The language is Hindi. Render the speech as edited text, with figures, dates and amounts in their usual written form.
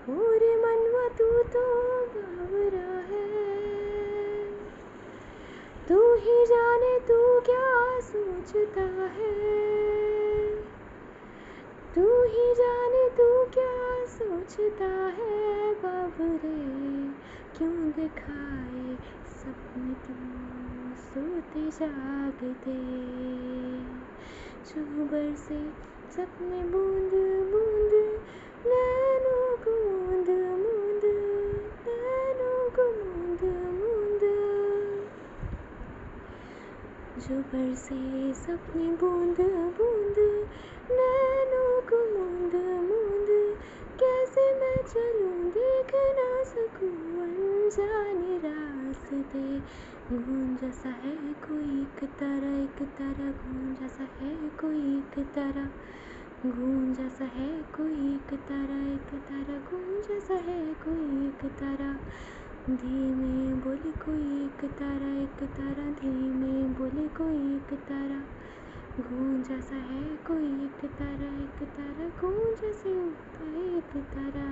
पूरे मनवा तू तो बावरा है। तू ही जाने तू क्या सोचता है, तू ही जाने तू क्या सोचता है। बाबरे क्यों दिखाए सपने तू सोते जागते, जो बरसे सपने बूंद बूंद नैनों को मूंद मूंद, नैनों को मूंद मूंद। जो बरसे सपने बूंद बूंद नैनों को मूंद मूंद। कैसे मैं चलूं देख ना सकूं अनजाने रास्ते। गूंजा सा है कोई एक तारा, गूंजा सा है कोई एक तारा, गूंजा सा है कोई एक तारा, गूंजा सा है कोई एक तारा। धीमे बोले कोई एक तारा, धीमे बोले कोई एक तारा। गूंजा सा है कोई एक तारा, गूंजा से उठता है एक तारा।